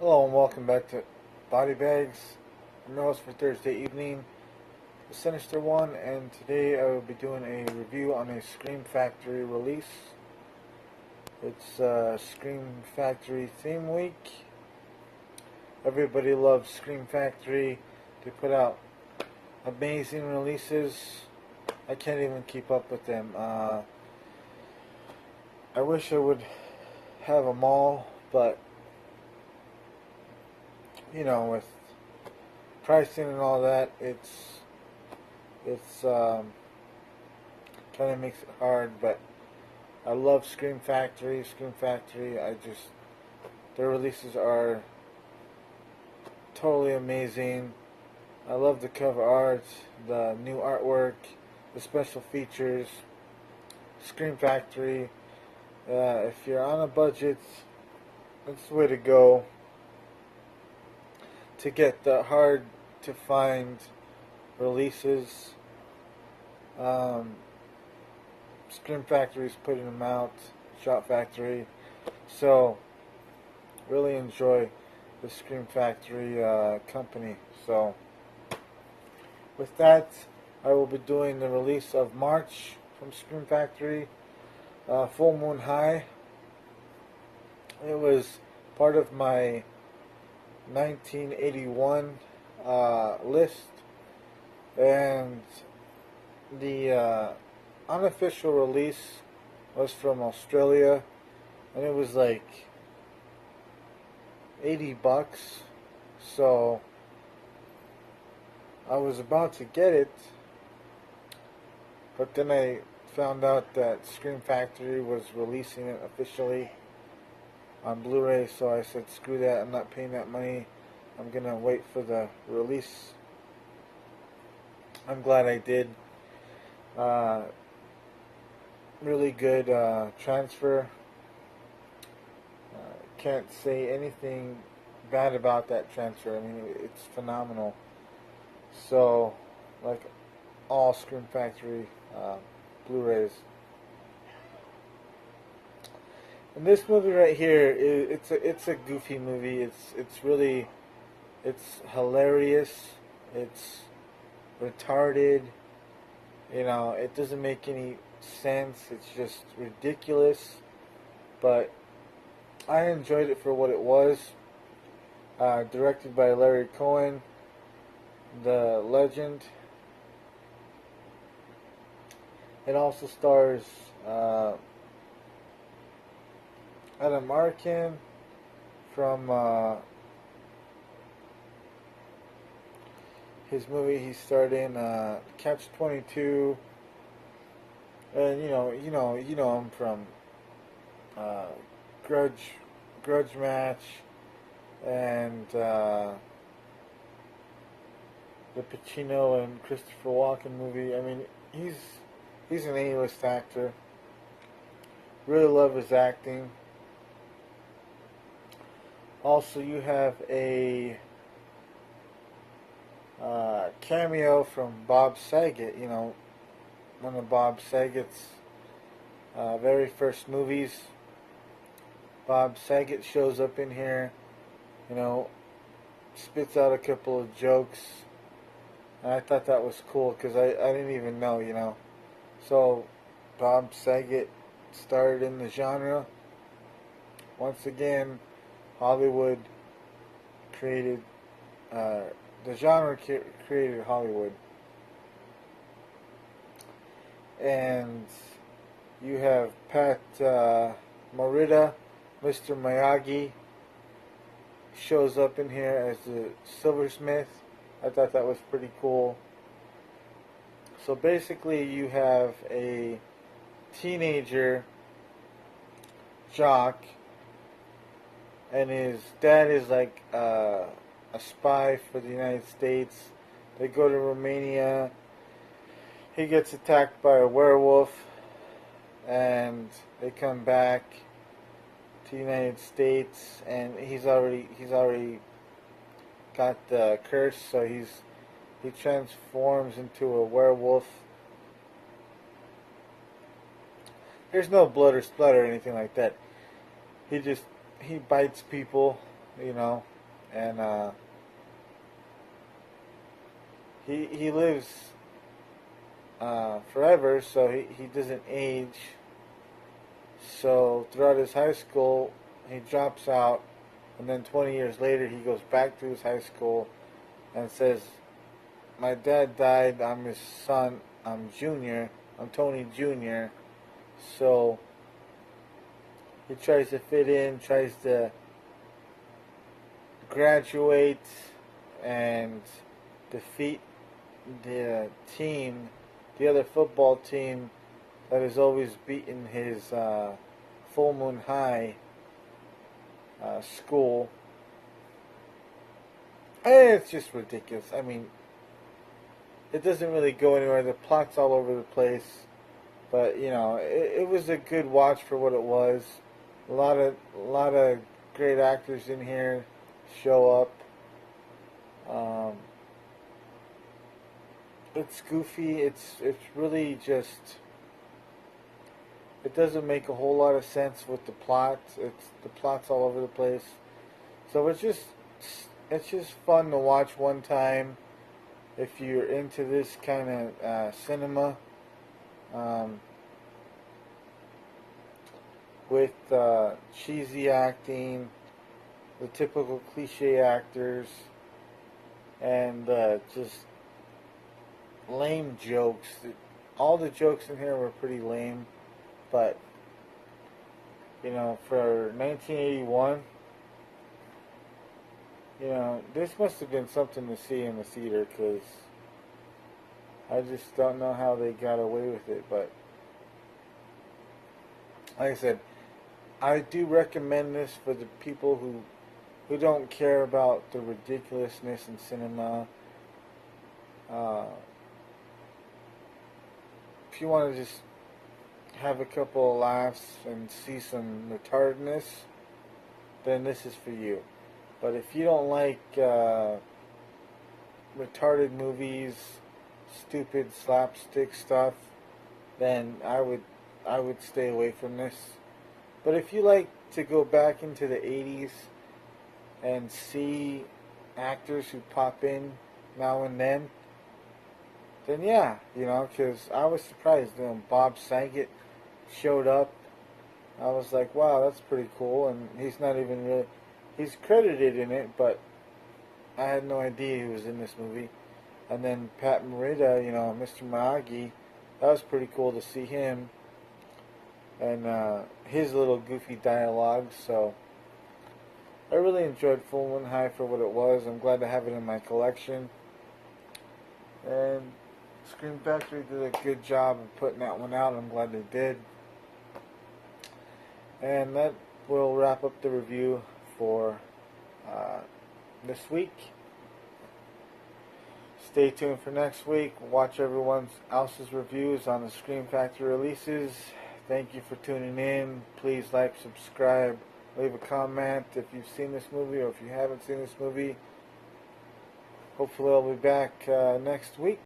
Hello and welcome back to Body Bags. I'm your host for Thursday evening, the Sinister one, and today I will be doing a review on a Scream Factory release. It's Scream Factory theme week. Everybody loves Scream Factory. They put out amazing releases. I can't even keep up with them. I wish I would have them all, but with pricing and all that, it's kind of makes it hard. But I love Scream Factory. Scream Factory. Their releases are totally amazing. I love the cover art, the new artwork, the special features. Scream Factory. If you're on a budget, that's the way to go to get the hard to find releases. Scream Factory's putting them out, Shot Factory. So really enjoy the Scream Factory company. So with that, I will be doing the release of March from Scream Factory, Full Moon High. It was part of my 1981 list, and the unofficial release was from Australia, and it was like $80. So I was about to get it, but then I found out that Scream Factory was releasing it officially on Blu-ray, so I said, screw that, I'm not paying that money. I'm gonna wait for the release. I'm glad I did. Really good transfer. Can't say anything bad about that transfer. I mean, it's phenomenal. So, like all Scream Factory Blu-rays. And this movie right here, it's a goofy movie. It's hilarious. It's retarded. It doesn't make any sense. It's just ridiculous. But I enjoyed it for what it was. Directed by Larry Cohen, the legend. It also stars Adam Arkin from his movie he starred in, Catch 22, and you know him from uh, Grudge Match, and the Pacino and Christopher Walken movie. I mean, he's an A-list actor. Really love his acting. Also, you have a cameo from Bob Saget. One of Bob Saget's very first movies. Bob Saget shows up in here, spits out a couple of jokes. And I thought that was cool because I didn't even know. So, Bob Saget started in the genre. Once again, Hollywood created, the genre created Hollywood. And you have Pat Morita, Mr. Miyagi, shows up in here as the silversmith. I thought that was pretty cool. So basically you have a teenager jock, and his dad is like a spy for the United States. They go to Romania. He gets attacked by a werewolf, and they come back to the United States, and he's already got the curse, so he transforms into a werewolf. There's no blood or splat or anything like that. He bites people, you know, and he lives forever, so he doesn't age. So throughout his high school, he drops out, and then 20 years later, he goes back to his high school and says, "My dad died. I'm his son. I'm Junior. I'm Tony Junior." So he tries to fit in, tries to graduate and defeat the team, the other football team that has always beaten his Full Moon High school. And it's just ridiculous. I mean, it doesn't really go anywhere. The plot's all over the place. But, you know, it was a good watch for what it was. A lot of great actors in here show up. It's goofy. It's really just. It doesn't make a whole lot of sense with the plot. The plot's all over the place. So it's just fun to watch one time if you're into this kind of cinema. With cheesy acting, the typical cliche actors, and just lame jokes. All the jokes in here were pretty lame, but you know, for 1981, you know, this must have been something to see in the theater, because I just don't know how they got away with it. But like I said, I do recommend this for the people who don't care about the ridiculousness in cinema. If you want to just have a couple of laughs and see some retardedness, then this is for you. But if you don't like retarded movies, stupid slapstick stuff, then I would stay away from this. But if you like to go back into the 80s and see actors who pop in now and then yeah, you know, because I was surprised when Bob Saget showed up. I was like, wow, that's pretty cool. And he's not even really, he's credited in it, but I had no idea he was in this movie. And then Pat Morita, you know, Mr. Miyagi, that was pretty cool to see him. And his little goofy dialogue. So I really enjoyed Full Moon High for what it was. I'm glad to have it in my collection. And Scream Factory did a good job of putting that one out. I'm glad they did. And that will wrap up the review for this week. Stay tuned for next week. Watch everyone else's reviews on the Scream Factory releases. Thank you for tuning in. Please like, subscribe, leave a comment if you've seen this movie or if you haven't seen this movie. Hopefully I'll be back next week.